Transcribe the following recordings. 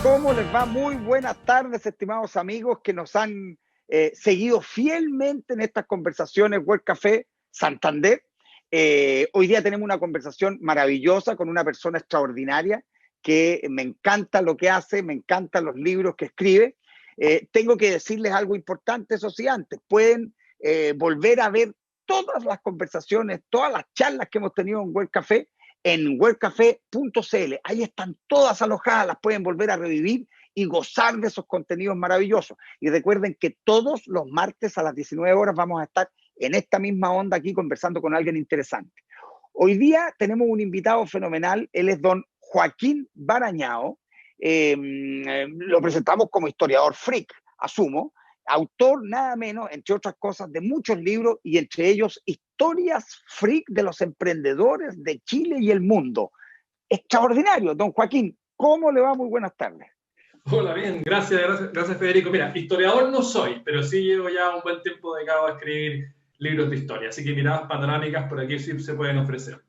¿Cómo les va? Muy buenas tardes, estimados amigos que nos han seguido fielmente en estas conversaciones World Café Santander. Hoy día tenemos una conversación maravillosa con una persona extraordinaria que me encanta lo que hace, me encantan los libros que escribe. Tengo que decirles algo importante, eso sí, antes. Pueden volver a ver todas las conversaciones, todas las charlas que hemos tenido en World Café en worldcafé.cl. Ahí están todas alojadas, las pueden volver a revivir y gozar de esos contenidos maravillosos. Y recuerden que todos los martes a las 19 horas vamos a estar en esta misma onda aquí conversando con alguien interesante. Hoy día tenemos un invitado fenomenal, él es don Joaquín Barañao. Lo presentamos como historiador freak, asumo, autor nada menos, entre otras cosas, de muchos libros y entre ellos Historias Freak de los Emprendedores de Chile y el Mundo. Extraordinario, don Joaquín. ¿Cómo le va? Muy buenas tardes. Hola, bien, gracias Federico. Mira, historiador no soy, pero sí llevo ya un buen tiempo dedicado a escribir libros de historia, así que miradas panorámicas por aquí sí se pueden ofrecer.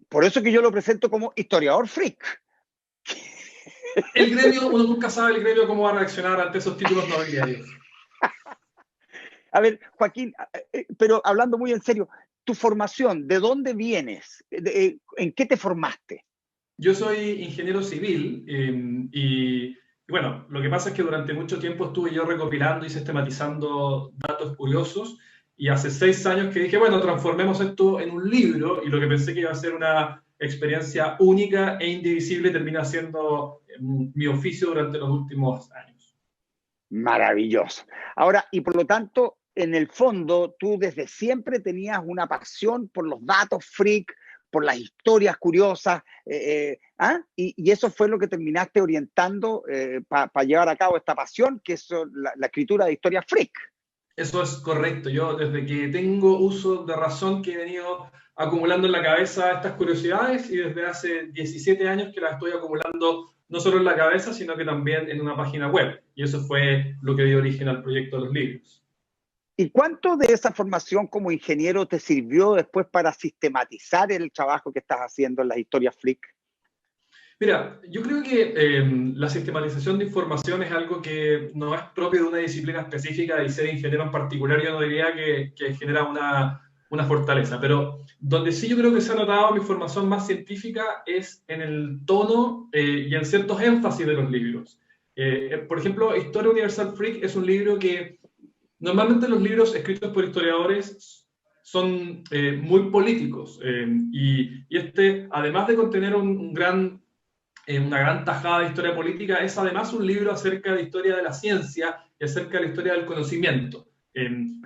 Por eso que yo lo presento como historiador freak. El gremio, uno nunca sabe el gremio cómo va a reaccionar ante esos títulos nobiliarios. A ver, Joaquín, pero hablando muy en serio, tu formación, ¿de dónde vienes? ¿En qué te formaste? Yo soy ingeniero civil y bueno, lo que pasa es que durante mucho tiempo estuve yo recopilando y sistematizando datos curiosos y hace 6 años que dije, bueno, transformemos esto en un libro y lo que pensé que iba a ser una experiencia única e indivisible termina siendo mi oficio durante los últimos años. Maravilloso. Ahora, y por lo tanto, en el fondo, tú desde siempre tenías una pasión por los datos freak, por las historias curiosas, y eso fue lo que terminaste orientando para llevar a cabo esta pasión, que es la escritura de historias freak. Eso es correcto. Yo desde que tengo uso de razón que he venido acumulando en la cabeza estas curiosidades y desde hace 17 años que las estoy acumulando no solo en la cabeza, sino que también en una página web. Y eso fue lo que dio origen al proyecto de los libros. ¿Y cuánto de esa formación como ingeniero te sirvió después para sistematizar el trabajo que estás haciendo en las historias freak? Mira, yo creo que la sistematización de información es algo que no es propio de una disciplina específica y ser ingeniero en particular yo no diría que genera una fortaleza, pero donde sí yo creo que se ha notado mi formación más científica es en el tono y en ciertos énfasis de los libros. Por ejemplo, Historia Universal Freak es un libro que normalmente los libros escritos por historiadores son muy políticos y este, además de contener una gran tajada de historia política, es además un libro acerca de historia de la ciencia y acerca de la historia del conocimiento.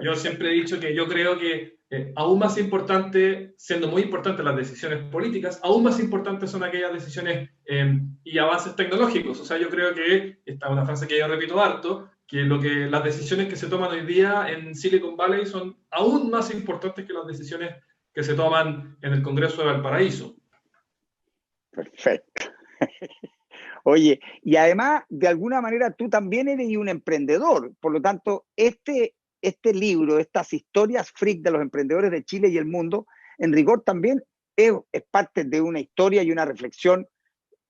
Yo siempre he dicho que yo creo que aún más importante, siendo muy importantes las decisiones políticas, aún más importantes son aquellas decisiones y avances tecnológicos. O sea, yo creo que, esta es una frase que yo repito harto, que las decisiones que se toman hoy día en Silicon Valley son aún más importantes que las decisiones que se toman en el Congreso de Valparaíso. Perfecto. Oye, y además, de alguna manera, tú también eres un emprendedor. Por lo tanto, este libro, estas historias freak de los emprendedores de Chile y el mundo, en rigor también es parte de una historia y una reflexión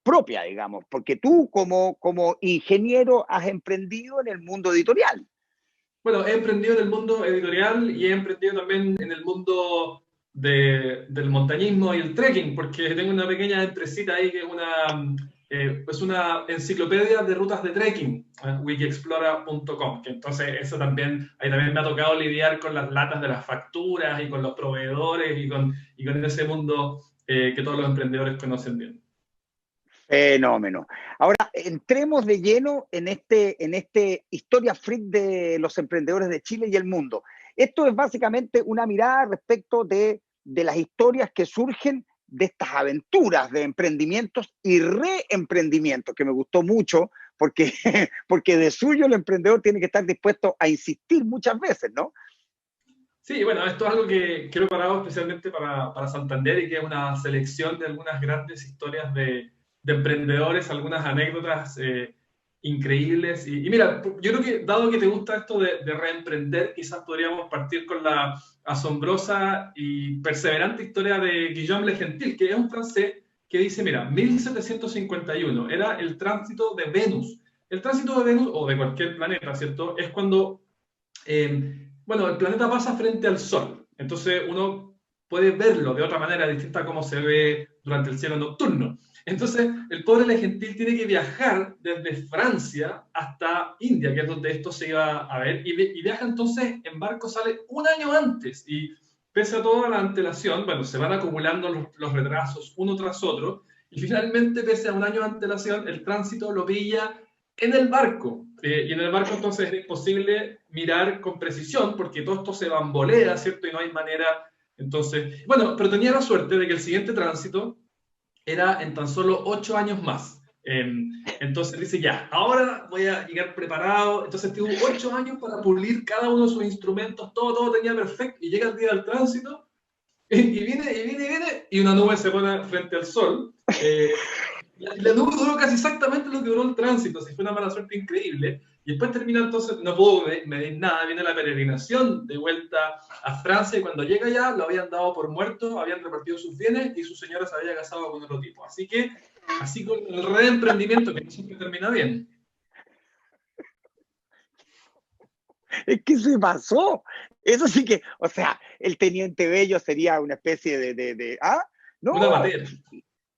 propia, digamos, porque tú como ingeniero has emprendido en el mundo editorial. Bueno, he emprendido en el mundo editorial y he emprendido también en el mundo del montañismo y el trekking, porque tengo una pequeña empresita ahí que es una enciclopedia de rutas de trekking, wikiexplora.com, que entonces ahí también me ha tocado lidiar con las latas de las facturas y con los proveedores y con ese mundo que todos los emprendedores conocen bien. Fenómeno. Ahora, entremos de lleno en este historia freak de los emprendedores de Chile y el mundo. Esto es básicamente una mirada respecto de las historias que surgen de estas aventuras de emprendimientos y reemprendimientos, que me gustó mucho, porque, porque de suyo el emprendedor tiene que estar dispuesto a insistir muchas veces, ¿no? Sí, bueno, esto es algo que he preparado especialmente para Santander y que es una selección de algunas grandes historias de emprendedores, algunas anécdotas increíbles. Y mira, yo creo que dado que te gusta esto de reemprender, quizás podríamos partir con la asombrosa y perseverante historia de Guillaume Le Gentil, que es un francés que dice, mira, 1751 era el tránsito de Venus. El tránsito de Venus, o de cualquier planeta, ¿cierto? Es cuando, bueno, el planeta pasa frente al Sol. Entonces uno puede verlo de otra manera distinta a cómo se ve durante el cielo nocturno. Entonces, el pobre Le Gentil tiene que viajar desde Francia hasta India, que es donde esto se iba a ver, y viaja entonces en barco, sale un año antes, y pese a toda la antelación, bueno, se van acumulando los retrasos uno tras otro, y finalmente, pese a un año de antelación, el tránsito lo pilla en el barco, y en el barco entonces es imposible mirar con precisión, porque todo esto se bambolea, ¿cierto? Y no hay manera, entonces, bueno, pero tenía la suerte de que el siguiente tránsito era en tan solo 8 años más. Entonces dice, ya, ahora voy a llegar preparado. Entonces tuvo 8 años para pulir cada uno de sus instrumentos, todo tenía perfecto, y llega el día del tránsito, y viene, y una nube se pone frente al sol. La nube duró casi exactamente lo que duró el tránsito, así fue una mala suerte increíble. Y después termina entonces, no pudo medir nada, viene la peregrinación de vuelta a Francia, y cuando llega allá lo habían dado por muerto, habían repartido sus bienes y su señora se había casado con otro tipo. Así que, así con el reemprendimiento, que no siempre termina bien. Es que se pasó. Eso sí que, o sea, el Teniente Bello sería una especie ¿ah? No, Una materia.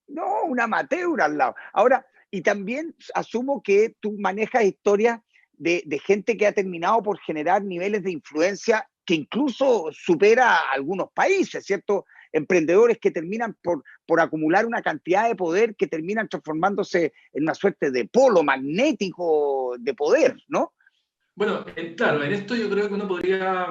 no, una amateur al lado. Ahora, y también asumo que tú manejas historias de gente que ha terminado por generar niveles de influencia que incluso supera a algunos países, ¿cierto? Emprendedores que terminan por acumular una cantidad de poder que terminan transformándose en una suerte de polo magnético de poder, ¿no? Bueno, claro, en esto yo creo que uno podría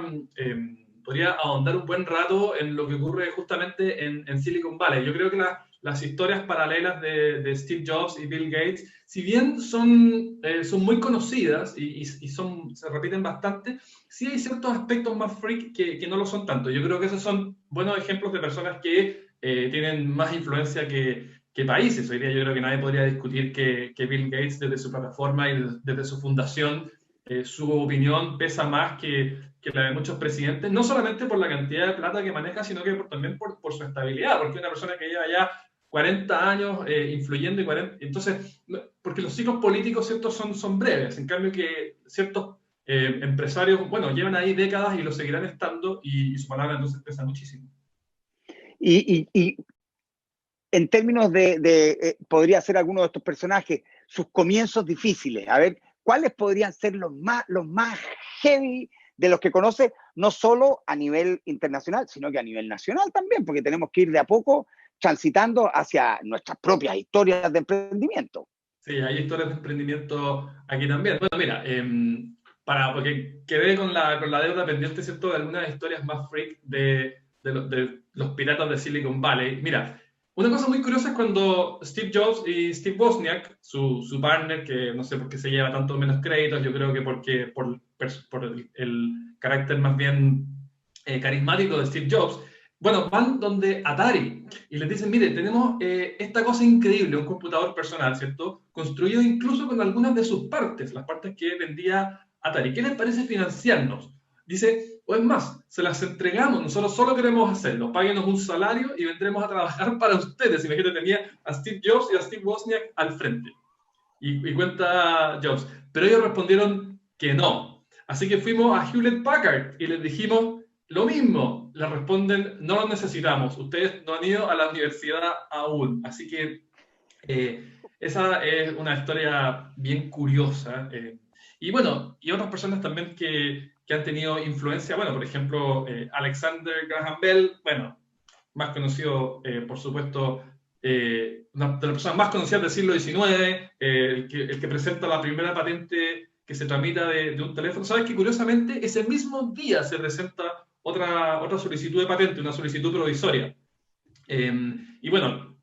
ahondar un buen rato en lo que ocurre justamente en Silicon Valley. Yo creo que las historias paralelas de Steve Jobs y Bill Gates, si bien son muy conocidas y se repiten bastante, sí hay ciertos aspectos más freak que no lo son tanto. Yo creo que esos son buenos ejemplos de personas que tienen más influencia que países. Hoy día yo creo que nadie podría discutir que Bill Gates, desde su plataforma y desde su fundación, su opinión pesa más que la de muchos presidentes, no solamente por la cantidad de plata que maneja, sino que también por su estabilidad, porque es una persona que lleva ya 40 años influyendo, entonces, porque los ciclos políticos, ¿cierto?, son breves, en cambio que ciertos empresarios, bueno, llevan ahí décadas y lo seguirán estando, y su palabra entonces pesa muchísimo. Y en términos podría ser alguno de estos personajes, sus comienzos difíciles, a ver, ¿cuáles podrían ser los más heavy de los que conoce, no solo a nivel internacional, sino que a nivel nacional también, porque tenemos que ir de a poco transitando hacia nuestras propias historias de emprendimiento? Sí, hay historias de emprendimiento aquí también. Bueno, mira, porque quedé con la deuda pendiente, ¿cierto?, de algunas historias más freak de los piratas de Silicon Valley. Mira, una cosa muy curiosa es cuando Steve Jobs y Steve Wozniak, su partner, que no sé por qué se lleva tanto menos créditos, yo creo que por el carácter más bien carismático de Steve Jobs, bueno, van donde Atari y les dicen, mire, tenemos esta cosa increíble, un computador personal, ¿cierto?, construido incluso con algunas de sus partes, las partes que vendía Atari. ¿Qué les parece financiarnos? Dice, o es más, se las entregamos, nosotros solo queremos hacerlo, páguenos un salario y vendremos a trabajar para ustedes. Imagínate, tenía a Steve Jobs y a Steve Wozniak al frente. Y cuenta Jobs, pero ellos respondieron que no. Así que fuimos a Hewlett Packard y les dijimos lo mismo. Les responden, no lo necesitamos, ustedes no han ido a la universidad aún. Así que esa es una historia bien curiosa. Y bueno, y otras personas también que han tenido influencia, bueno, por ejemplo, Alexander Graham Bell, bueno, más conocido, por supuesto, una de las personas más conocidas del siglo XIX, el que presenta la primera patente que se tramita de un teléfono. ¿Sabes que curiosamente ese mismo día se presenta otra solicitud de patente, una solicitud provisoria? Y bueno,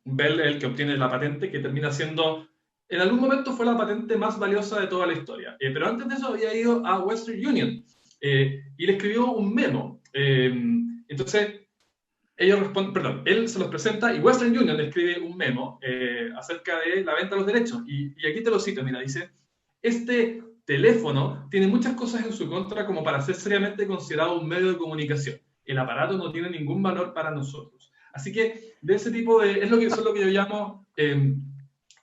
Bell es el que obtiene la patente, que termina siendo, en algún momento fue la patente más valiosa de toda la historia. Pero antes de eso había ido a Western Union y le escribió un memo. Entonces, ellos responden, perdón, él se los presenta y Western Union le escribe un memo acerca de la venta de los derechos. Y aquí te lo cito, mira, dice, este teléfono tiene muchas cosas en su contra como para ser seriamente considerado un medio de comunicación. El aparato no tiene ningún valor para nosotros. Así que de ese tipo de, son lo que yo llamo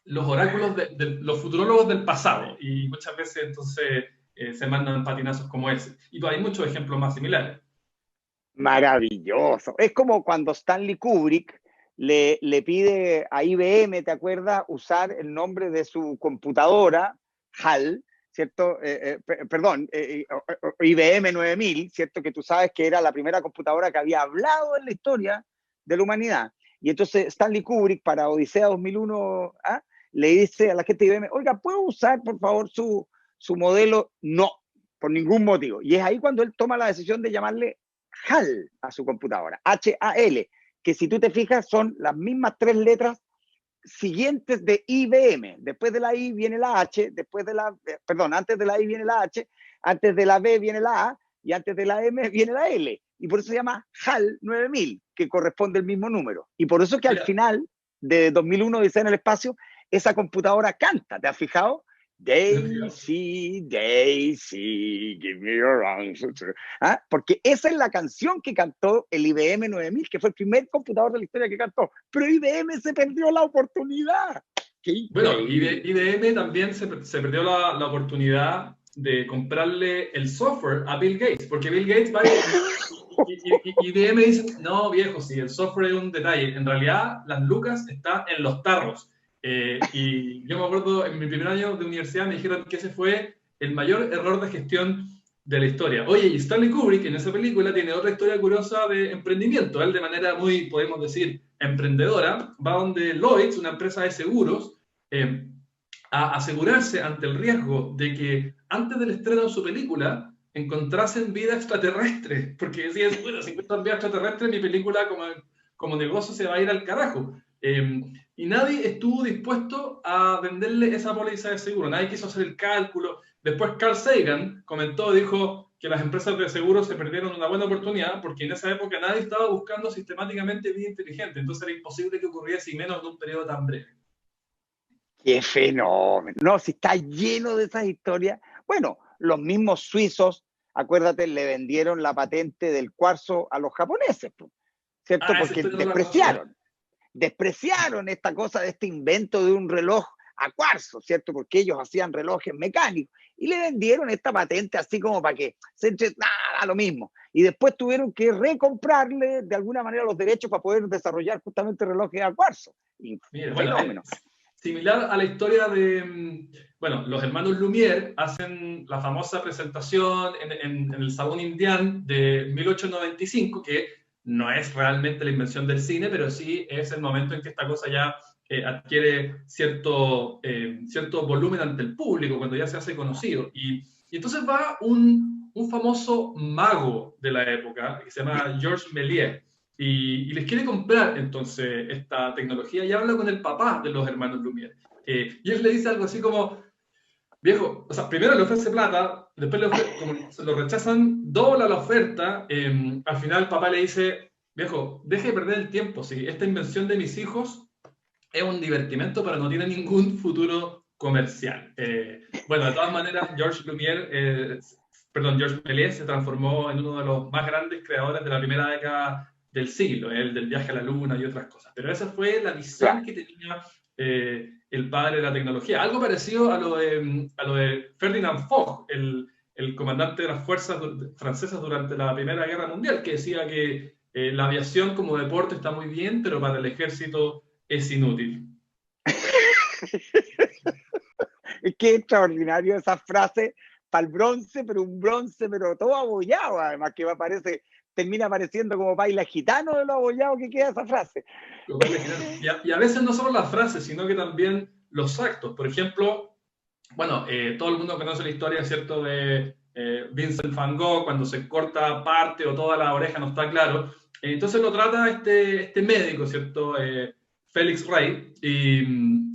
los oráculos, los futurólogos del pasado, y muchas veces entonces se mandan patinazos como ese. Y pues, hay muchos ejemplos más similares. Maravilloso. Es como cuando Stanley Kubrick le pide a IBM, ¿te acuerdas?, usar el nombre de su computadora, HAL, ¿cierto? Perdón, IBM 9000, ¿cierto? Que tú sabes que era la primera computadora que había hablado en la historia de la humanidad. Y entonces Stanley Kubrick, para Odisea 2001, ¿ah?, le dice a la gente de IBM, oiga, ¿puedo usar, por favor, su modelo? No, por ningún motivo. Y es ahí cuando él toma la decisión de llamarle HAL a su computadora, H-A-L, que si tú te fijas son las mismas 3 letras siguientes de IBM. Después de la I viene la H, después de la, perdón, antes de la I viene la H, antes de la B viene la A y antes de la M viene la L. Y por eso se llama HAL 9000, que corresponde al mismo número. Y por eso que al final de 2001, Odisea en el espacio, esa computadora canta, ¿te has fijado? Daisy, Daisy, give me your answer. ¿Ah? Porque esa es la canción que cantó el IBM 9000, que fue el primer computador de la historia que cantó. Pero IBM se perdió la oportunidad. Bueno, IBM también se perdió la oportunidad de comprarle el software a Bill Gates, porque Bill Gates va y IBM dice, no, viejo, si el software es un detalle, en realidad las lucas están en los tarros. Y yo me acuerdo, en mi primer año de universidad me dijeron que ese fue el mayor error de gestión de la historia. Oye, y Stanley Kubrick en esa película tiene otra historia curiosa de emprendimiento. Él de manera muy, podemos decir, emprendedora, va donde Lloyds, una empresa de seguros, a asegurarse ante el riesgo de que antes del estreno de su película encontrasen vida extraterrestre, porque decían, bueno, si encuentran vida extraterrestre, mi película como negocio se va a ir al carajo. Y nadie estuvo dispuesto a venderle esa póliza de seguro, nadie quiso hacer el cálculo. Después Carl Sagan dijo que las empresas de seguros se perdieron una buena oportunidad porque en esa época nadie estaba buscando sistemáticamente vida inteligente, entonces era imposible que ocurriese y menos en un periodo tan breve. ¡Qué fenómeno! No, si está lleno de esas historias. Bueno, los mismos suizos, acuérdate, le vendieron la patente del cuarzo a los japoneses, ¿cierto? Porque despreciaron esta cosa de este invento de un reloj a cuarzo, ¿cierto? Porque ellos hacían relojes mecánicos y le vendieron esta patente así como para que se nada, lo mismo. Y después tuvieron que recomprarle de alguna manera los derechos para poder desarrollar justamente relojes a cuarzo. Y mira, fenómeno. Similar a la historia de, bueno, los hermanos Lumière hacen la famosa presentación en el Salón Indian de 1895, que no es realmente la invención del cine, pero sí es el momento en que esta cosa ya adquiere cierto volumen ante el público, cuando ya se hace conocido. Y entonces va un famoso mago de la época, que se llama Georges Méliès, y les quiere comprar entonces esta tecnología y habla con el papá de los hermanos Lumière. Y él le dice algo así como, viejo, o sea, primero le ofrece plata, después como se lo rechazan, dobla la oferta, al final el papá le dice, viejo, deje de perder el tiempo, ¿sí? Esta invención de mis hijos es un divertimento, pero no tiene ningún futuro comercial. Bueno, de todas maneras, Georges Méliès se transformó en uno de los más grandes creadores de la primera década del siglo, el del viaje a la luna y otras cosas. Pero esa fue la visión que tenía el padre de la tecnología. Algo parecido a lo de Ferdinand Foch, el comandante de las fuerzas francesas durante la Primera Guerra Mundial, que decía que la aviación como deporte está muy bien, pero para el ejército es inútil. Qué extraordinario esa frase para el bronce, pero un bronce, pero todo abollado, además, que termina apareciendo como baila gitano de lo abollado que queda esa frase. Y a veces no solo las frases, sino que también los actos. Por ejemplo, bueno, todo el mundo conoce la historia, ¿cierto?, de Vincent van Gogh, cuando se corta parte o toda la oreja, no está claro. Entonces lo trata este médico, ¿cierto?, Félix Rey, y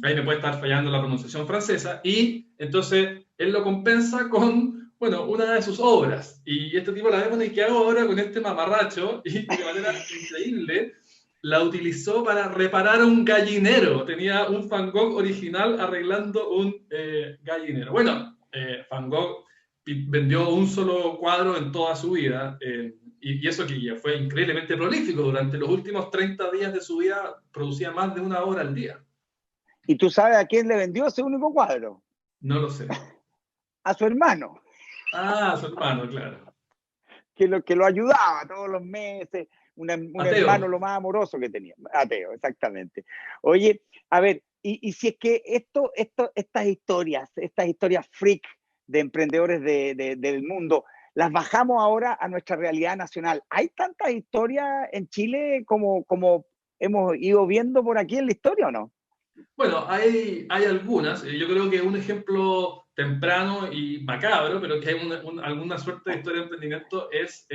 ahí me puede estar fallando la pronunciación francesa, y entonces él lo compensa con, bueno, una de sus obras, y este tipo la ve, bueno, ¿y qué hago ahora con este mamarracho? Y de manera increíble la utilizó para reparar un gallinero. Tenía un Van Gogh original arreglando un gallinero. Bueno, Van Gogh vendió un solo cuadro en toda su vida, y eso que ya fue increíblemente prolífico. Durante los últimos 30 días de su vida producía más de 1 obra al día. ¿Y tú sabes a quién le vendió ese único cuadro? No lo sé. A su hermano. Ah, su hermano, claro. Que lo ayudaba todos los meses, un hermano lo más amoroso que tenía. Ateo, exactamente. Oye, a ver, y si es que estas historias freak de emprendedores del mundo, las bajamos ahora a nuestra realidad nacional. ¿Hay tantas historias en Chile como hemos ido viendo por aquí en la historia o no? Bueno, hay algunas. Yo creo que un ejemplo temprano y macabro, pero que hay alguna suerte de historia de emprendimiento es,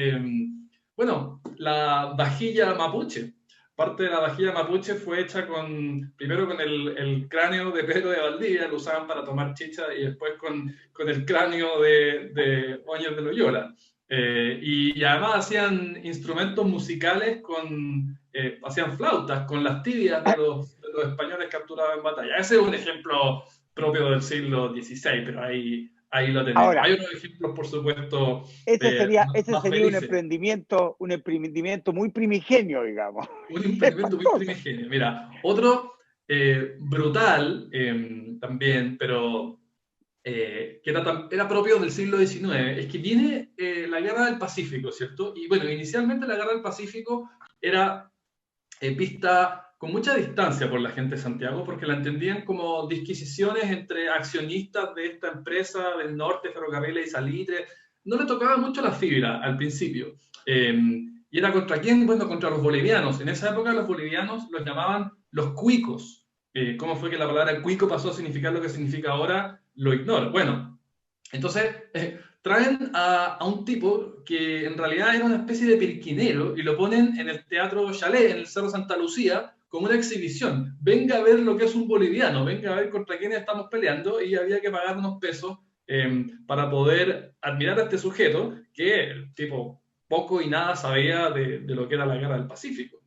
bueno, la vajilla mapuche. Parte de la vajilla mapuche fue hecha primero con el cráneo de Pedro de Valdivia, lo usaban para tomar chicha, y después con el cráneo de Óñez de Loyola. Y además hacían instrumentos musicales hacían flautas con las tibias de los españoles capturados en batalla. Ese es un ejemplo propio del siglo XVI, pero ahí lo tenemos. Ahora, hay otros ejemplos, por supuesto, ese sería más un felices. emprendimiento muy primigenio, digamos. Un emprendimiento muy primigenio. Mira, otro brutal también, pero que era propio del siglo XIX, es que viene la Guerra del Pacífico, ¿cierto? Y bueno, inicialmente la Guerra del Pacífico era vista con mucha distancia por la gente de Santiago, porque la entendían como disquisiciones entre accionistas de esta empresa del norte, Ferrocarriles y Salitre. No le tocaba mucho la fibra al principio. ¿Y era contra quién? Bueno, contra los bolivianos. En esa época los bolivianos los llamaban los cuicos. ¿Cómo fue que la palabra cuico pasó a significar lo que significa ahora? Lo ignoro. Bueno, entonces traen a un tipo que en realidad era una especie de pirquinero y lo ponen en el Teatro Chalet, en el Cerro Santa Lucía, como una exhibición. Venga a ver lo que es un boliviano, venga a ver contra quiénes estamos peleando, y había que pagar unos pesos para poder admirar a este sujeto que el tipo poco y nada sabía de lo que era la Guerra del Pacífico.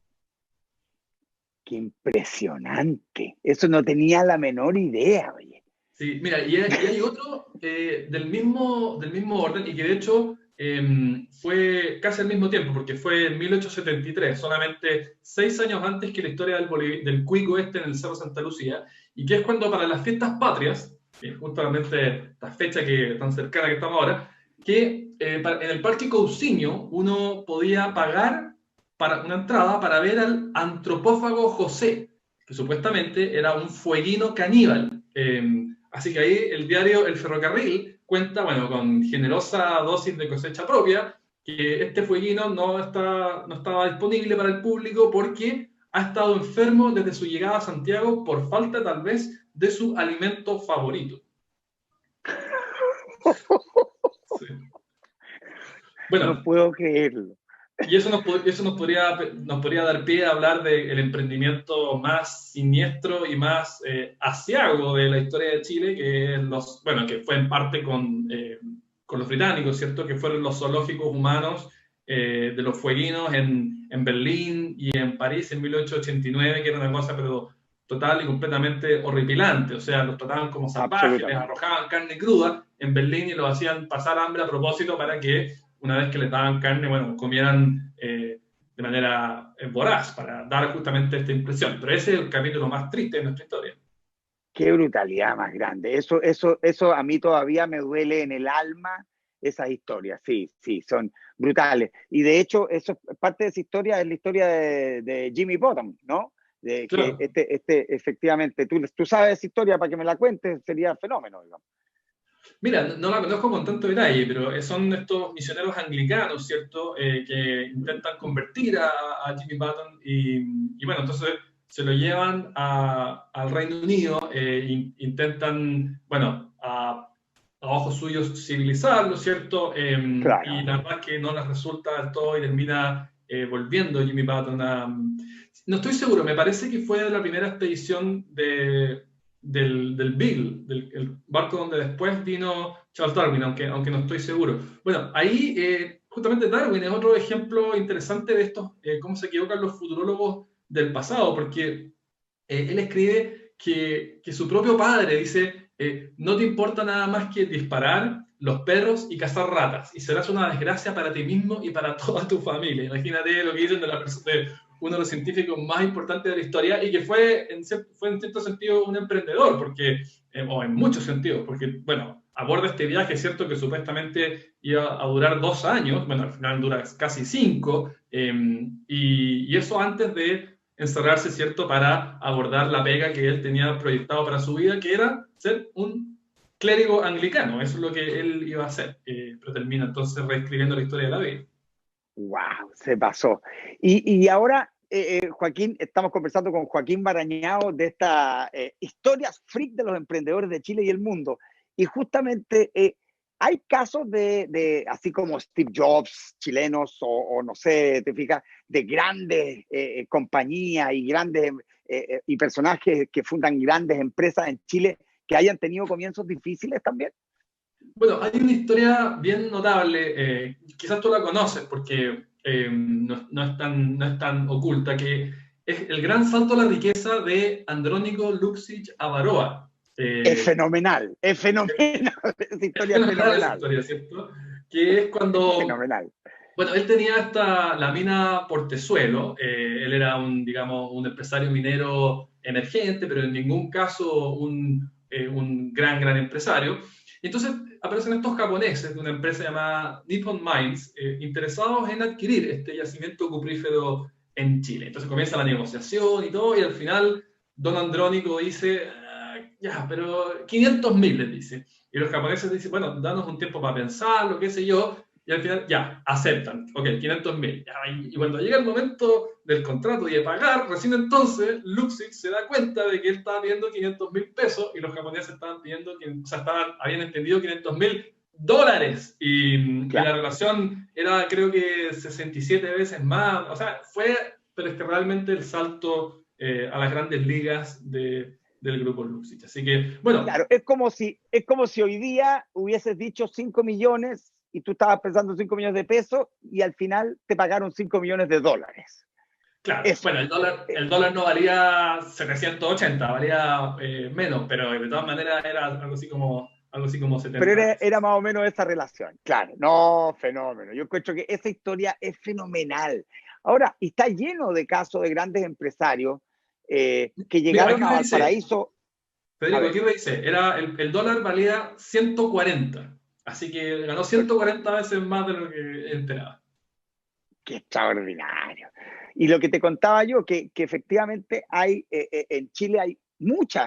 ¡Qué impresionante! Eso no tenía la menor idea, oye. Sí, mira, y hay otro del mismo orden, y que de hecho fue casi al mismo tiempo, porque fue en 1873, solamente 6 años antes que la historia del cuico en el Cerro Santa Lucía, y que es cuando para las fiestas patrias, justamente la fecha tan cercana que estamos ahora, que en el Parque Cousiño uno podía pagar para una entrada para ver al antropófago José, que supuestamente era un fueguino caníbal. Así que ahí el diario El Ferrocarril cuenta, bueno, con generosa dosis de cosecha propia, que este fueguino no estaba disponible para el público porque ha estado enfermo desde su llegada a Santiago por falta tal vez de su alimento favorito. Sí. Bueno, no puedo creerlo. Y eso nos podría dar pie a hablar del emprendimiento más siniestro y más aciago de la historia de Chile, que fue en parte con los británicos, ¿cierto? Que fueron los zoológicos humanos de los fueguinos en Berlín y en París en 1889, que era una cosa pero total y completamente horripilante. O sea, los trataban como salvajes, les arrojaban carne cruda en Berlín y los hacían pasar hambre a propósito para que una vez que les daban carne, bueno, comieran de manera voraz para dar justamente esta impresión. Pero ese es el capítulo más triste de nuestra historia. Qué brutalidad más grande. Eso a mí todavía me duele en el alma, esas historias. Sí, son brutales. Y de hecho, parte de esa historia es la historia de Jimmy Bottom, ¿no? Claro. Que efectivamente, tú sabes esa historia, para que me la cuentes, sería fenómeno, digamos. Mira, no la conozco con tanto detalle, pero son estos misioneros anglicanos, ¿cierto? Que intentan convertir a Jimmy Button y bueno, entonces se lo llevan al Reino Unido, intentan, bueno, a ojos suyos civilizarlo, ¿cierto? Claro. Y la verdad es que no les resulta del todo y termina volviendo Jimmy Button No estoy seguro, me parece que fue la primera expedición del Beagle, el barco donde después vino Charles Darwin, aunque no estoy seguro. Bueno, ahí justamente Darwin es otro ejemplo interesante de estos, cómo se equivocan los futurólogos del pasado, porque él escribe que su propio padre dice, no te importa nada más que disparar los perros y cazar ratas, y serás una desgracia para ti mismo y para toda tu familia. Imagínate lo que dicen de uno de los científicos más importantes de la historia, y que fue en cierto sentido un emprendedor, porque, o en muchos sentidos, porque, bueno, aborda este viaje, es cierto que supuestamente iba a durar 2 años, bueno, al final dura casi 5, y eso antes de encerrarse, ¿cierto?, para abordar la pega que él tenía proyectado para su vida, que era ser un clérigo anglicano. Eso es lo que él iba a hacer, pero termina entonces reescribiendo la historia de la vida. ¡Wow! Se pasó. Y ahora, Joaquín, estamos conversando con Joaquín Barañao de estas historias freak de los emprendedores de Chile y el mundo. Y justamente hay casos así como Steve Jobs, chilenos, o no sé, te fijas, de grandes compañías y grandes y personajes que fundan grandes empresas en Chile que hayan tenido comienzos difíciles también. Bueno, hay una historia bien notable, quizás tú la conoces porque no es tan oculta, que es el gran salto a la riqueza de Andrónico Luksic Avaroa. Es fenomenal, es fenomenal, esa historia es fenomenal. Esa historia, ¿cierto? Que es cuando... Es fenomenal. Bueno, él tenía la mina Portezuelo, él era digamos, un empresario minero emergente, pero en ningún caso un gran empresario. Y entonces aparecen estos japoneses de una empresa llamada Nippon Mines, interesados en adquirir este yacimiento cuprífero en Chile. Entonces comienza la negociación y todo, y al final don Andrónico dice, ya, pero 500.000 les dice. Y los japoneses dicen, bueno, danos un tiempo para pensarlo, qué sé yo. Y al final, ya, aceptan. Ok, 500.000. Y cuando llega el momento del contrato y de pagar, recién entonces Luksic se da cuenta de que él estaba pidiendo 500.000 pesos y los japoneses estaban pidiendo, habían entendido 500.000 dólares. Y la relación era, creo que 67 veces más. O sea, pero es que realmente el salto a las grandes ligas del grupo Luksic. Así que, bueno. Claro, es como si hoy día hubieses dicho 5 millones y tú estabas pensando 5 millones de pesos y al final te pagaron 5 millones de dólares. Claro, eso. Bueno, el dólar no valía 780, valía menos, pero de todas maneras era algo así como 70. Pero era más o menos esa relación, claro. No, fenómeno. Yo encuentro que esa historia es fenomenal. Ahora, está lleno de casos de grandes empresarios que llegaron a Valparaíso. Federico, aquí me dice, el dólar valía 140, así que ganó 140 veces más de lo que esperaba. ¡Qué extraordinario! Y lo que te contaba yo, que efectivamente hay en Chile hay muchos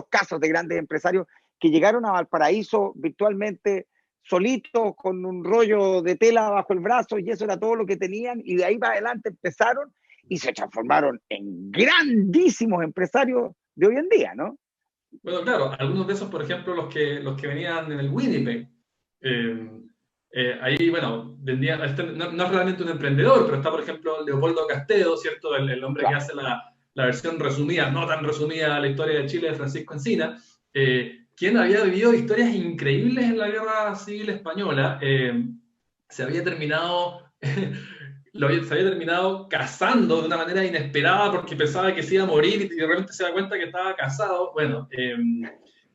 casos de grandes empresarios que llegaron a Valparaíso virtualmente solitos, con un rollo de tela bajo el brazo, y eso era todo lo que tenían, y de ahí para adelante empezaron y se transformaron en grandísimos empresarios de hoy en día, ¿no? Bueno, claro, algunos de esos, por ejemplo, los que venían en el Winnipeg, ahí, bueno, vendían, no es realmente un emprendedor, pero está, por ejemplo, Leopoldo Castedo, ¿cierto? El hombre que hace la versión resumida, no tan resumida, de la historia de Chile, de Francisco Encina, quien había vivido historias increíbles en la Guerra Civil Española. Se había terminado casando de una manera inesperada porque pensaba que se iba a morir y de repente se da cuenta que estaba casado. Bueno,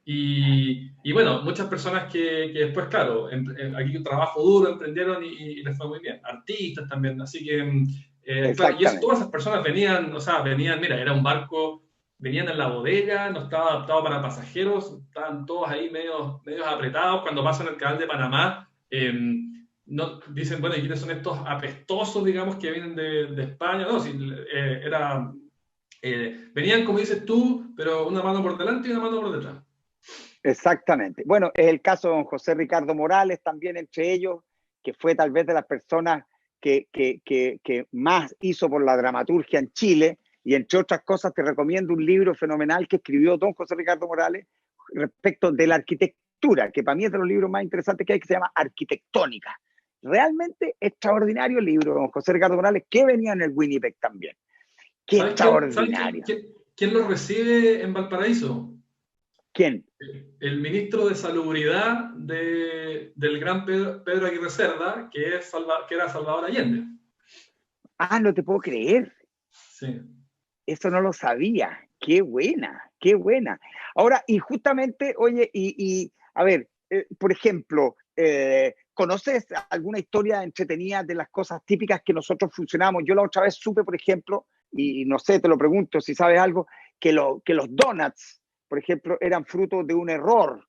y bueno, muchas personas que después, claro, aquí un trabajo duro, emprendieron y les fue muy bien. Artistas también, así que, claro, y todas esas personas venían, mira, era un barco, venían en la bodega, no estaba adaptado para pasajeros, estaban todos ahí medios apretados. Cuando pasan el canal de Panamá, no, dicen, bueno, ¿y quiénes son estos apestosos, digamos, que vienen de España? No, sí, venían, como dices tú, pero una mano por delante y una mano por detrás. Exactamente. Bueno, es el caso de don José Ricardo Morales, también entre ellos, que fue tal vez de las personas que más hizo por la dramaturgia en Chile, y entre otras cosas te recomiendo un libro fenomenal que escribió don José Ricardo Morales respecto de la arquitectura, que para mí es de los libros más interesantes que hay, que se llama Arquitectónica. Realmente extraordinario el libro, don José Ricardo Morales, que venía en el Winnipeg también. ¡Qué extraordinario! ¿Quién lo recibe en Valparaíso? ¿Quién? El ministro de Salubridad del gran Pedro Aguirre Cerda, que era Salvador Allende. Ah, no te puedo creer. Sí. Eso no lo sabía. Qué buena, qué buena. Ahora, y justamente, oye, a ver, por ejemplo, ¿conoces alguna historia entretenida de las cosas típicas que nosotros funcionamos? Yo la otra vez supe, por ejemplo, y no sé, te lo pregunto si sabes algo, que los donuts, por ejemplo, eran fruto de un error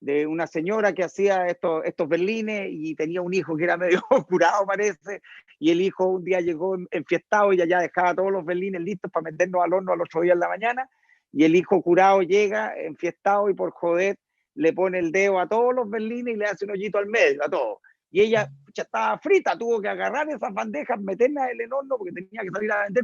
de una señora que hacía estos berlines y tenía un hijo que era medio curado, parece, y el hijo un día llegó enfiestado y allá dejaba todos los berlines listos para meternos al horno al otro día en la mañana, y el hijo curado llega enfiestado y por joder le pone el dedo a todos los berlines y le hace un hoyito al medio, a todos. Y ella ya estaba frita, tuvo que agarrar esas bandejas, meterlas en el horno porque tenía que salir a vender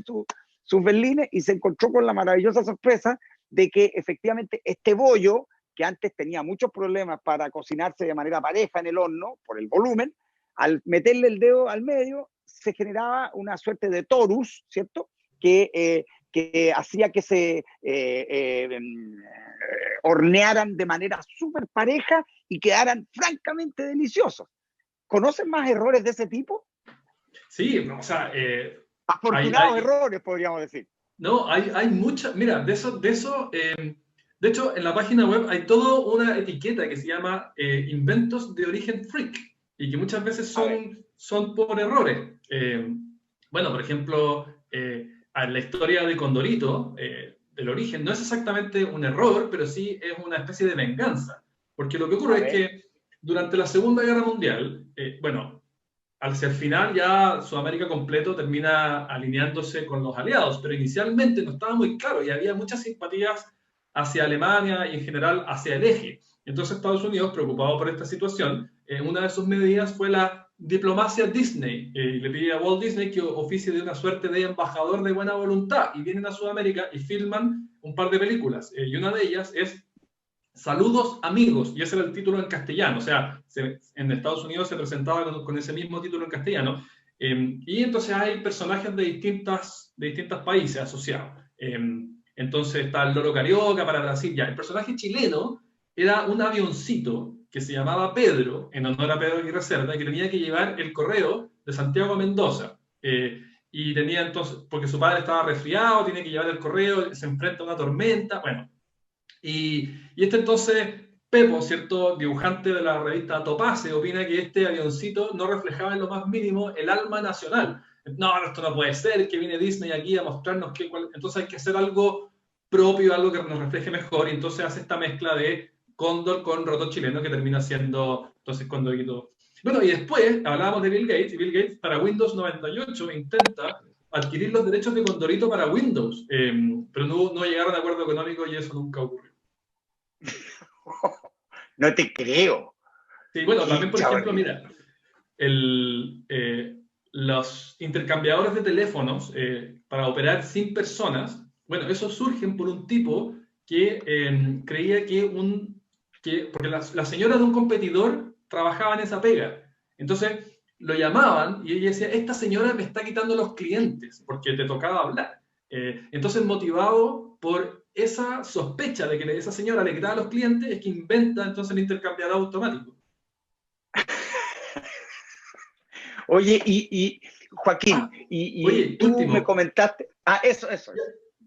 sus berlines y se encontró con la maravillosa sorpresa de que efectivamente este bollo, que antes tenía muchos problemas para cocinarse de manera pareja en el horno por el volumen, al meterle el dedo al medio se generaba una suerte de torus, ¿cierto? Que hacía que se hornearan de manera súper pareja y quedaran francamente deliciosos. ¿Conocen más errores de ese tipo? Sí, o sea, afortunados errores, podríamos decir. No, hay muchas, mira, de eso, de hecho, en la página web hay toda una etiqueta que se llama inventos de origen freak y que muchas veces son por errores. Bueno, por ejemplo, la historia de Condorito, del origen, no es exactamente un error, pero sí es una especie de venganza. Porque lo que ocurre es que durante la Segunda Guerra Mundial, bueno, hacia el final ya Sudamérica completo termina alineándose con los aliados, pero inicialmente no estaba muy claro y había muchas simpatías hacia Alemania y en general hacia el eje. Entonces Estados Unidos, preocupado por esta situación, una de sus medidas fue la diplomacia Disney. Le pide a Walt Disney que oficie de una suerte de embajador de buena voluntad y vienen a Sudamérica y filman un par de películas. Y una de ellas es Saludos amigos, y ese era el título en castellano, o sea, en Estados Unidos se presentaba con ese mismo título en castellano, y entonces hay personajes de distintos países asociados. Entonces está el Loro Carioca para Brasil, ya. El personaje chileno era un avioncito que se llamaba Pedro, en honor a Pedro Aguirre Cerda, que tenía que llevar el correo de Santiago a Mendoza. Y tenía entonces, porque su padre estaba resfriado, tiene que llevar el correo, se enfrenta a una tormenta, bueno. Y este entonces, Pepo, ¿cierto? Dibujante de la revista Topase, opina que este avioncito no reflejaba en lo más mínimo el alma nacional. No, esto no puede ser, que viene Disney aquí a mostrarnos entonces hay que hacer algo propio, algo que nos refleje mejor, y entonces hace esta mezcla de Cóndor con Roto Chileno que termina siendo entonces Condorito. Bueno, y después hablábamos de Bill Gates, y Bill Gates para Windows 98 intenta adquirir los derechos de Condorito para Windows, pero no llegaron a acuerdo económico y eso nunca ocurrió. No te creo. Sí, bueno, también, por ejemplo, mira, los intercambiadores de teléfonos para operar sin personas, bueno, esos surgen por un tipo que creía porque la señora de un competidor trabajaba en esa pega. Entonces lo llamaban y ella decía, esta señora me está quitando los clientes porque te tocaba hablar. Entonces, motivado por esa sospecha de que esa señora le quitaba a los clientes, es que inventa entonces el intercambiador automático. Oye, y Joaquín, oye, tú último. me comentaste... eso.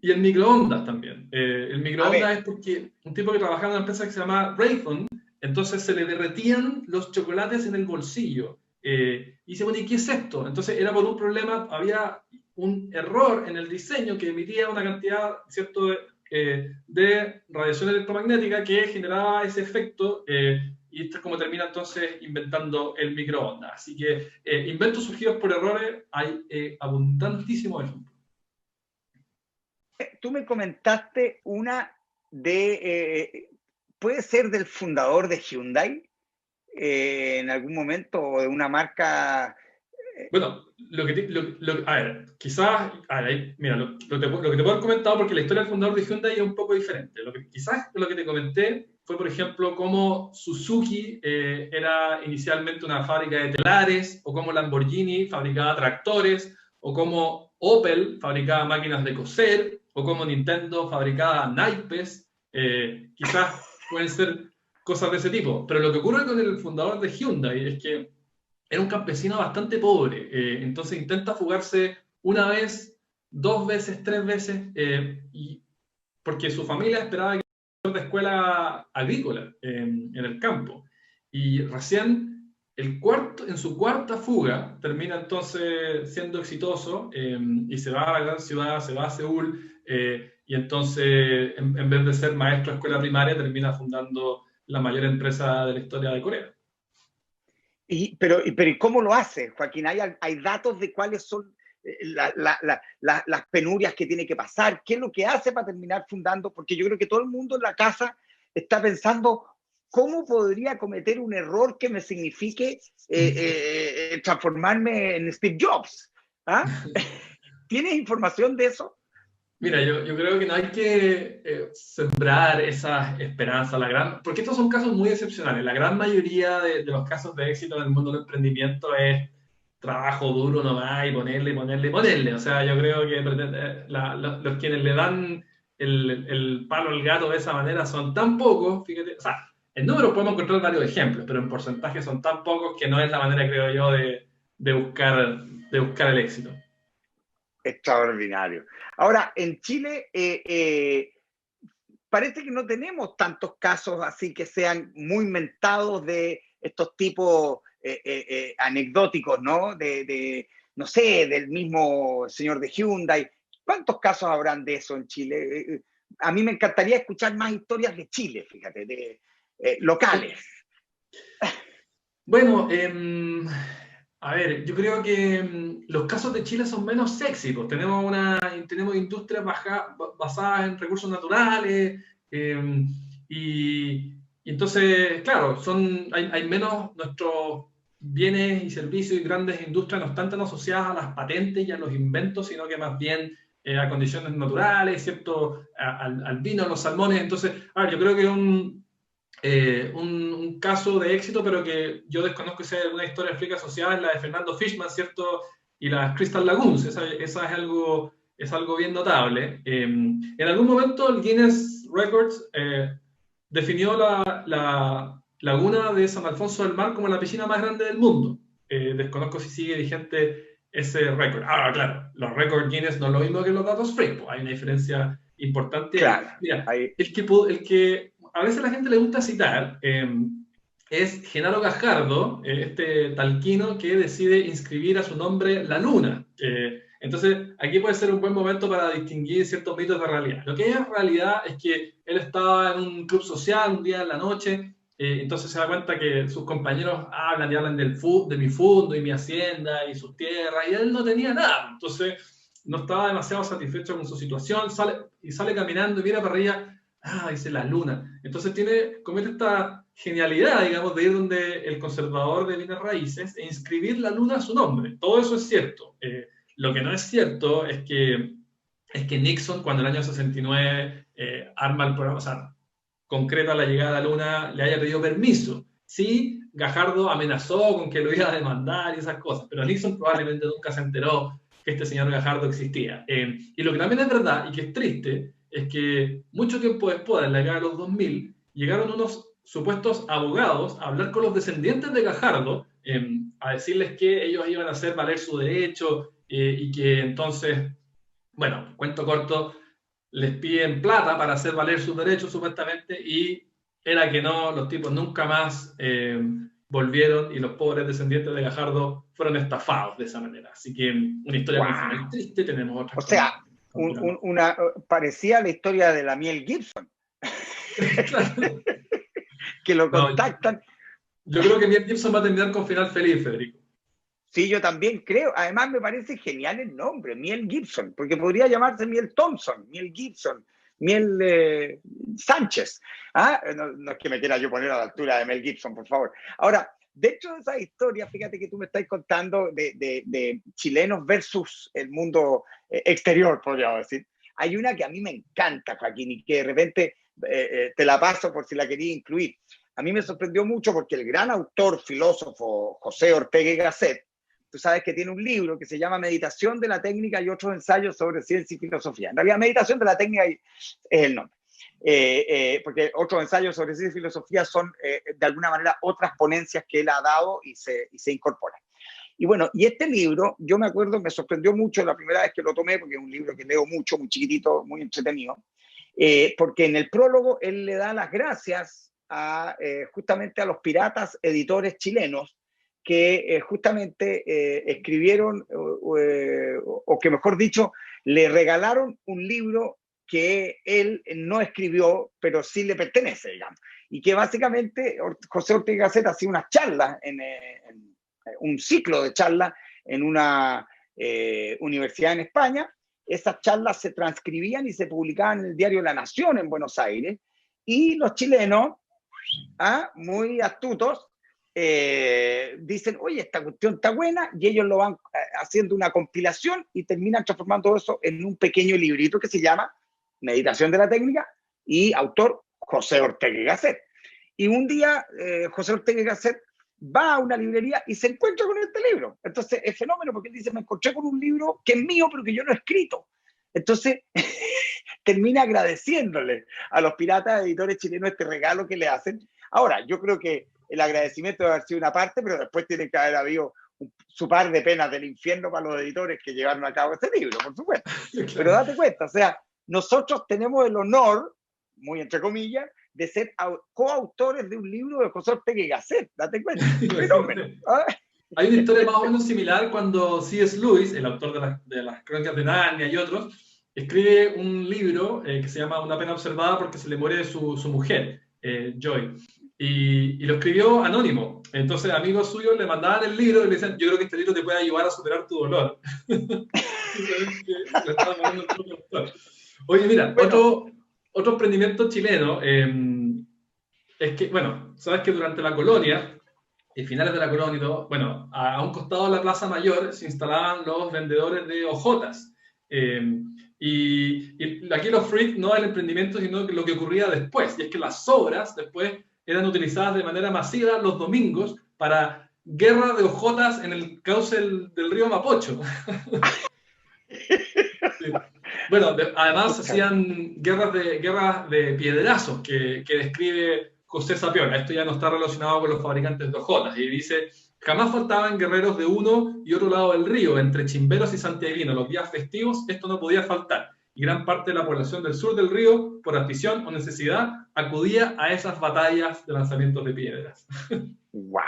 Y el microondas también. El microondas es porque un tipo que trabajaba en una empresa que se llama Raytheon, entonces se le derretían los chocolates en el bolsillo. Y dice, bueno, ¿y qué es esto? Entonces era por un problema, había un error en el diseño que emitía una cantidad, ¿cierto?, de radiación electromagnética que generaba ese efecto, y esto es como termina entonces inventando el microondas. Así que inventos surgidos por errores hay abundantísimos ejemplos. Tú me comentaste una puede ser del fundador de Hyundai en algún momento, o de una marca... Bueno, a ver, quizás, mira, lo que te puedo haber comentado, porque la historia del fundador de Hyundai es un poco diferente. Quizás lo que te comenté fue, por ejemplo, cómo Suzuki era inicialmente una fábrica de telares, o cómo Lamborghini fabricaba tractores, o cómo Opel fabricaba máquinas de coser, o cómo Nintendo fabricaba naipes. Quizás pueden ser cosas de ese tipo. Pero lo que ocurre con el fundador de Hyundai es que era un campesino bastante pobre, entonces intenta fugarse una vez 2 veces, 3 veces, y porque su familia esperaba que fuera de escuela agrícola en el campo. Y recién en su cuarta fuga termina entonces siendo exitoso y se va a la gran ciudad, se va a Seúl, y entonces en vez de ser maestro de escuela primaria termina fundando la mayor empresa de la historia de Corea. Pero ¿y cómo lo hace, Joaquín? ¿Hay datos de cuáles son las penurias que tiene que pasar? ¿Qué es lo que hace para terminar fundando? Porque yo creo que todo el mundo en la casa está pensando, ¿cómo podría cometer un error que me signifique transformarme en Steve Jobs? ¿Ah? ¿Tienes información de eso? Mira, yo creo que no hay que sembrar esas esperanzas, porque estos son casos muy excepcionales. La gran mayoría de los casos de éxito en el mundo del emprendimiento es trabajo duro nomás y ponerle, ponerle, ponerle. O sea, yo creo que los quienes le dan el palo al gato de esa manera son tan pocos, fíjate, o sea, en números podemos encontrar varios ejemplos, pero en porcentaje son tan pocos que no es la manera, creo yo, de buscar el éxito. Extraordinario. Ahora, en Chile parece que no tenemos tantos casos así que sean muy mentados de estos tipos anecdóticos, ¿no? No sé, del mismo señor de Hyundai. ¿Cuántos casos habrán de eso en Chile? A mí me encantaría escuchar más historias de Chile, fíjate, de locales. Bueno, a ver, yo creo que los casos de Chile son menos sexy, pues tenemos industrias basadas en recursos naturales, y entonces, claro, hay menos, nuestros bienes y servicios y grandes industrias no están tan asociadas a las patentes y a los inventos, sino que más bien a condiciones naturales, ¿cierto? Al vino, a los salmones. Entonces, a ver, yo creo que un caso de éxito, pero que yo desconozco si hay alguna historia flica asociada, es la de Fernando Fishman, ¿cierto? Y las Crystal Lagoons, esa es algo bien notable. En algún momento el Guinness Records definió la laguna de San Alfonso del Mar como la piscina más grande del mundo. Desconozco si sigue vigente ese récord. Ahora, claro, los récords Guinness no es lo mismo que los datos freak, pues hay una diferencia importante ahí. Claro, Mira, hay... el que a veces a la gente le gusta citar es Genaro Gajardo, este talquino que decide inscribir a su nombre la luna. Entonces, aquí puede ser un buen momento para distinguir ciertos mitos de realidad. Lo que es realidad es que él estaba en un club social un día en la noche, entonces se da cuenta que sus compañeros hablan y hablan de mi fondo y mi hacienda y sus tierras, y él no tenía nada. Entonces, no estaba demasiado satisfecho con su situación, sale caminando y mira para arriba. Dice la luna. Entonces comete esta genialidad, digamos, de ir donde el conservador de bienes raíces e inscribir la luna a su nombre. Todo eso es cierto. Lo que no es cierto es que Nixon, cuando en el año 69 arma el programa, o sea, concreta la llegada a la luna, le haya pedido permiso. Sí, Gajardo amenazó con que lo iba a demandar y esas cosas, pero Nixon probablemente nunca se enteró que este señor Gajardo existía. Y lo que también es verdad y que es triste es que mucho tiempo después, en la década de los 2000, llegaron unos supuestos abogados a hablar con los descendientes de Gajardo, a decirles que ellos iban a hacer valer su derecho y que entonces, bueno, cuento corto, les piden plata para hacer valer sus derechos supuestamente y era que no, los tipos nunca más volvieron y los pobres descendientes de Gajardo fueron estafados de esa manera. Así que una historia muy ¡Wow! triste, tenemos otras O sea, parecía la historia de la Miel Gibson, claro. que lo No, contactan. yo creo que Mel Gibson va a terminar con final feliz, Federico. Sí, yo también creo. Además, me parece genial el nombre, Miel Gibson, porque podría llamarse Miel Thompson, Miel Gibson, Miel Sánchez. ¿Ah? No, no es que me quiera yo poner a la altura de Mel Gibson, por favor. Ahora, dentro de esa historia, fíjate que tú me estás contando de chilenos versus el mundo exterior, podríamos decir. Hay una que a mí me encanta, Joaquín, y que de repente te la paso por si la quería incluir. A mí me sorprendió mucho porque el gran autor, filósofo José Ortega y Gasset, tú sabes que tiene un libro que se llama Meditación de la técnica y otros ensayos sobre ciencia y filosofía. En realidad, Meditación de la técnica es el nombre. Porque otros ensayos sobre ciencia y filosofía son, de alguna manera, otras ponencias que él ha dado y se incorporan. Y bueno, y este libro, yo me acuerdo, me sorprendió mucho la primera vez que lo tomé, porque es un libro que leo mucho, muy chiquitito, muy entretenido, porque en el prólogo él le da las gracias justamente a los piratas editores chilenos que justamente escribieron, o que mejor dicho, le regalaron un libro que él no escribió, pero sí le pertenece, digamos. Y que básicamente José Ortega y Gasset hacía unas charlas, en un ciclo de charlas en una universidad en España. Esas charlas se transcribían y se publicaban en el diario La Nación en Buenos Aires, y los chilenos, muy astutos, dicen, oye, esta cuestión está buena, y ellos lo van haciendo una compilación y terminan transformando eso en un pequeño librito que se llama Meditación de la Técnica, y autor José Ortega y Gasset. Y un día José Ortega y Gasset va a una librería y se encuentra con este libro. Entonces es fenómeno, porque él dice, me encontré con un libro que es mío, pero que yo no he escrito. Entonces termina agradeciéndole a los piratas editores chilenos este regalo que le hacen. Ahora, yo creo que el agradecimiento debe haber sido una parte, pero después tiene que haber habido su par de penas del infierno para los editores que llevaron a cabo este libro, por supuesto. Claro. Pero date cuenta, o sea, nosotros tenemos el honor, muy entre comillas, de ser coautores de un libro de José Ortega y Gasset. Date cuenta. Fenómeno. Hay una historia más o menos similar cuando C.S. Lewis, el autor de las Crónicas de Narnia y otros, escribe un libro que se llama Una pena observada, porque se le muere su mujer, Joy. Y lo escribió anónimo. Entonces amigos suyos le mandaban el libro y le decían, yo creo que este libro te puede ayudar a superar tu dolor. Oye, mira, bueno, otro emprendimiento chileno es que, bueno, sabes que durante la colonia, finales de la colonia y todo, bueno, a un costado de la Plaza Mayor se instalaban los vendedores de hojotas. Y aquí los freaks no el emprendimiento, sino lo que ocurría después, y es que las sobras después eran utilizadas de manera masiva los domingos para guerra de hojotas en el cauce del río Mapocho. Sí. Bueno, además hacían guerras de piedrazos que describe José Sapiola. Esto ya no está relacionado con los fabricantes de hojotas, y dice, jamás faltaban guerreros de uno y otro lado del río, entre chimberos y santiaguinos. Los días festivos esto no podía faltar, y gran parte de la población del sur del río, por afición o necesidad, acudía a esas batallas de lanzamientos de piedras. ¡Wow!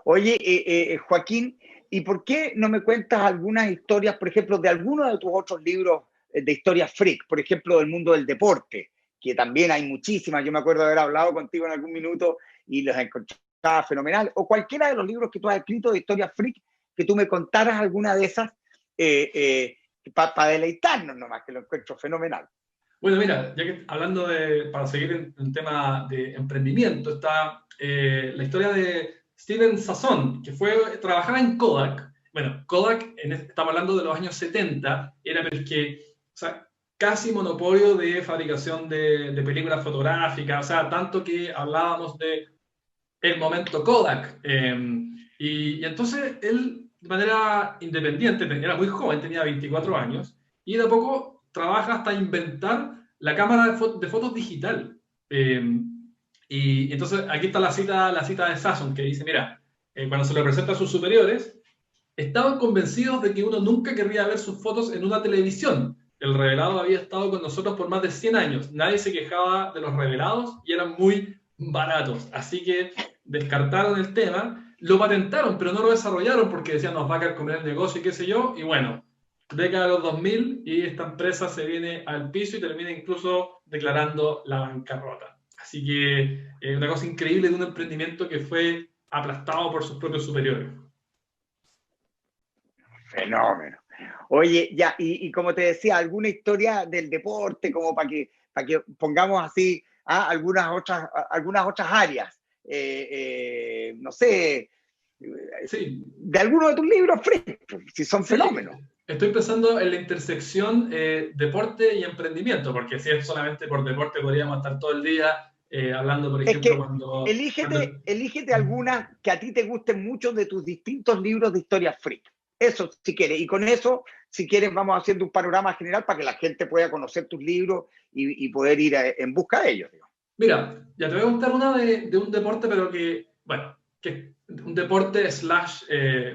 Oye, Joaquín, ¿y por qué no me cuentas algunas historias, por ejemplo, de alguno de tus otros libros de historias freak, por ejemplo, del mundo del deporte, que también hay muchísimas? Yo me acuerdo de haber hablado contigo en algún minuto y los encontraba fenomenal, o cualquiera de los libros que tú has escrito de historias freak, que tú me contaras alguna de esas para deleitarnos nomás, que lo encuentro fenomenal. Bueno, mira, ya que hablando para seguir en tema de emprendimiento, está la historia de Steven Sasson, que trabajaba en Kodak. Bueno, Kodak, estamos hablando de los años 70, era o sea, casi monopolio de fabricación de películas fotográficas, o sea, tanto que hablábamos de el momento Kodak. Y entonces él, de manera independiente, era muy joven, tenía 24 años, y de a poco trabaja hasta inventar la cámara de fotos digital. Y entonces aquí está la cita de Sasson, que dice, mira, cuando se le presenta a sus superiores, estaban convencidos de que uno nunca querría ver sus fotos en una televisión. El revelado había estado con nosotros por más de 100 años. Nadie se quejaba de los revelados y eran muy baratos. Así que descartaron el tema, lo patentaron, pero no lo desarrollaron porque decían, nos va a caer con el negocio y qué sé yo. Y bueno, década de los 2000 y esta empresa se viene al piso y termina incluso declarando la bancarrota. Así que una cosa increíble de un emprendimiento que fue aplastado por sus propios superiores. Fenómeno. Oye, ya, y como te decía, alguna historia del deporte, como para que pongamos así algunas otras áreas. No sé, sí, de alguno de tus libros, si son fenómenos. Estoy pensando en la intersección deporte y emprendimiento, porque si es solamente por deporte podríamos estar todo el día hablando, por ejemplo, Elígete algunas que a ti te gusten mucho de tus distintos libros de historias freak. Eso, si quieres. Y con eso, si quieres, vamos haciendo un panorama general para que la gente pueda conocer tus libros y poder ir en busca de ellos. Digamos. Mira, ya te voy a contar una de un deporte, pero que, bueno, que un deporte slash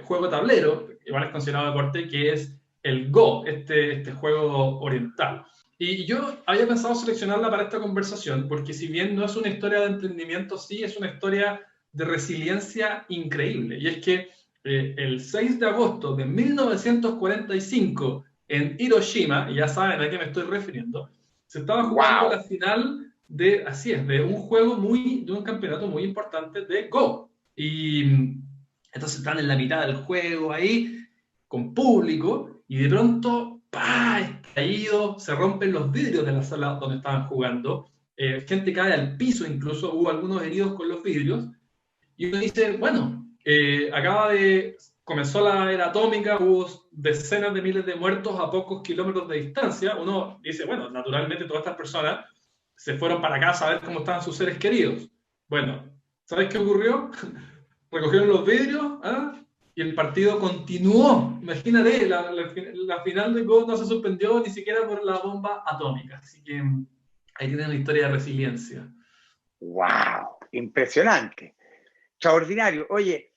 juego tablero, igual es considerado deporte, que es el Go, este juego oriental. Y yo había pensado seleccionarla para esta conversación, porque si bien no es una historia de emprendimiento, sí es una historia de resiliencia increíble. Y es que el 6 de agosto de 1945, en Hiroshima, y ya saben a qué me estoy refiriendo, se estaba jugando ¡Wow! la final de un juego de un campeonato muy importante de Go. Y entonces están en la mitad del juego ahí, con público, y de pronto, ¡pah! Estallido, se rompen los vidrios de la sala donde estaban jugando, gente cae al piso, incluso hubo algunos heridos con los vidrios, y uno dice, bueno, comenzó la era atómica, hubo decenas de miles de muertos a pocos kilómetros de distancia, uno dice, bueno, naturalmente todas estas personas se fueron para casa a ver cómo estaban sus seres queridos. Bueno, ¿sabes qué ocurrió? Recogieron los vidrios, ¿ah? Y el partido continuó. Imagínate, la final de Go no se suspendió ni siquiera por la bomba atómica. Así que ahí tienen una historia de resiliencia. ¡Wow! Impresionante. Extraordinario. Oye,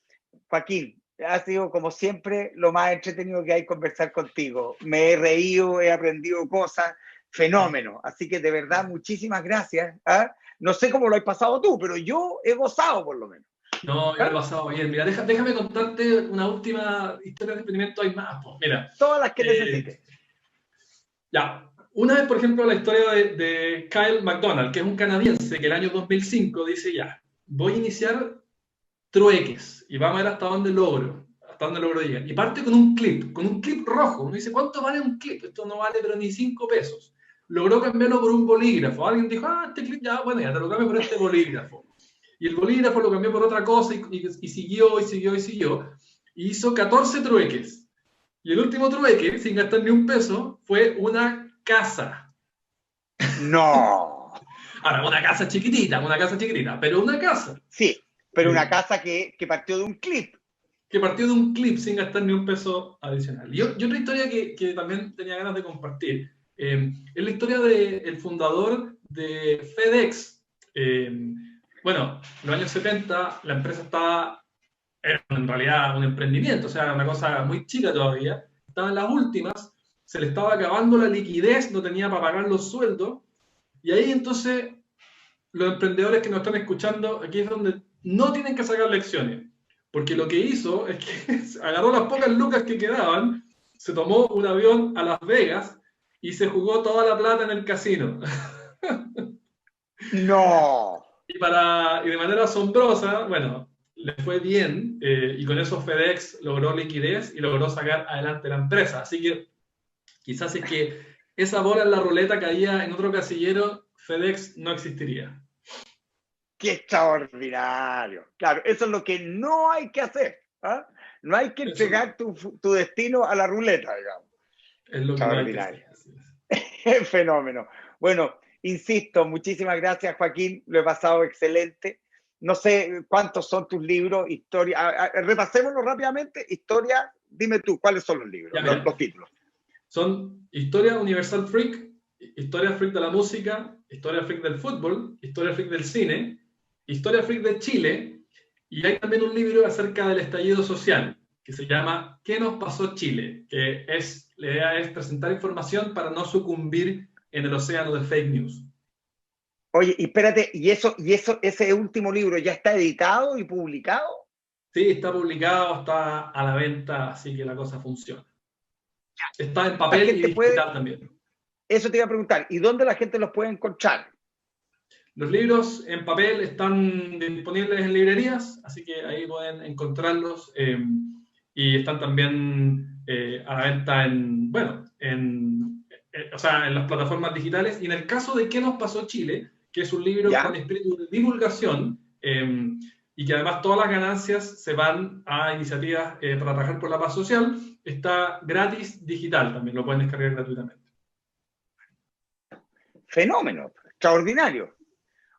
Joaquín, ha sido como siempre lo más entretenido que hay conversar contigo. Me he reído, he aprendido cosas, fenómeno. Así que de verdad, muchísimas gracias. ¿Ah? No sé cómo lo has pasado tú, pero yo he gozado por lo menos. No, yo lo he pasado bien. Mira, déjame contarte una última historia de emprendimiento. Hay más. Pues, mira, Todas las que necesites. ya. Una vez, por ejemplo, la historia de Kyle McDonald, que es un canadiense que el año 2005 dice ya, voy a iniciar trueques y vamos a ver hasta dónde logro llegar. Y parte con un clip rojo. Uno dice, ¿cuánto vale un clip? Esto no vale pero ni 5 pesos. Logró cambiarlo por un bolígrafo. Alguien dijo, este clip ya, bueno, ya te lo cambio por este bolígrafo. Y el bolígrafo lo cambió por otra cosa y siguió. Y hizo 14 trueques. Y el último trueque, sin gastar ni un peso, fue una casa. No. Ahora, una casa chiquitita, pero una casa. Sí, pero una casa que partió de un clip. Que partió de un clip sin gastar ni un peso adicional. Y otra historia que también tenía ganas de compartir es la historia del fundador de FedEx. Bueno, en los años 70 la empresa era en realidad un emprendimiento, o sea, una cosa muy chica todavía. Estaba en las últimas, se le estaba acabando la liquidez, no tenía para pagar los sueldos. Y ahí entonces los emprendedores que nos están escuchando, aquí es donde no tienen que sacar lecciones. Porque lo que hizo es que agarró las pocas lucas que quedaban, se tomó un avión a Las Vegas y se jugó toda la plata en el casino. No. Y de manera asombrosa, bueno, le fue bien y con eso FedEx logró liquidez y logró sacar adelante la empresa. Así que quizás es que esa bola en la ruleta caía en otro casillero, FedEx no existiría. ¡Qué extraordinario! Claro, eso es lo que no hay que hacer. ¿Ah? No hay que entregar tu destino a la ruleta, digamos. Es lo que no hay que hacer. Fenómeno. Bueno, insisto, muchísimas gracias, Joaquín. Lo he pasado excelente. No sé cuántos son tus libros, historia. Repasémoslo rápidamente. Historia, dime tú, ¿cuáles son los libros, los títulos? Son Historia Universal Freak, Historia Freak de la música, Historia Freak del fútbol, Historia Freak del cine, Historia Freak de Chile, y hay también un libro acerca del estallido social, que se llama ¿Qué nos pasó Chile? Que la idea es presentar información para no sucumbir en el océano de fake news. Oye, y espérate, ese último libro ya está editado y publicado? Sí, está publicado, está a la venta, así que la cosa funciona. Está en papel y digital también. Eso te iba a preguntar, ¿y dónde la gente los puede encontrar? Los libros en papel están disponibles en librerías, así que ahí pueden encontrarlos y están también a la venta en las plataformas digitales. Y en el caso de ¿Qué nos pasó Chile?, que es un libro con espíritu de divulgación y que además todas las ganancias se van a iniciativas para trabajar por la paz social, está gratis digital, también lo pueden descargar gratuitamente. Fenómeno, extraordinario.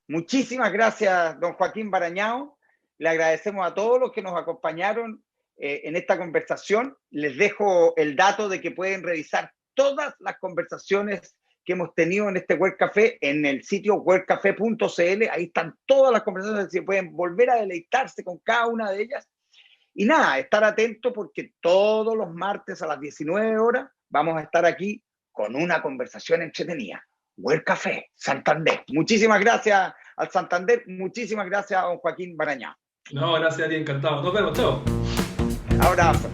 Muchísimas gracias, don Joaquín Barañao. Le agradecemos a todos los que nos acompañaron en esta conversación. Les dejo el dato de que pueden revisar todas las conversaciones que hemos tenido en este Web Café en el sitio webcafé.cl. Ahí están todas las conversaciones, se pueden volver a deleitarse con cada una de ellas. Y nada, estar atento porque todos los martes a las 19 horas vamos a estar aquí con una conversación entretenida. Web Café, Santander. Muchísimas gracias al Santander, muchísimas gracias a don Joaquín Barañá. No, gracias a ti, encantado. Nos vemos, chao. Abrazo.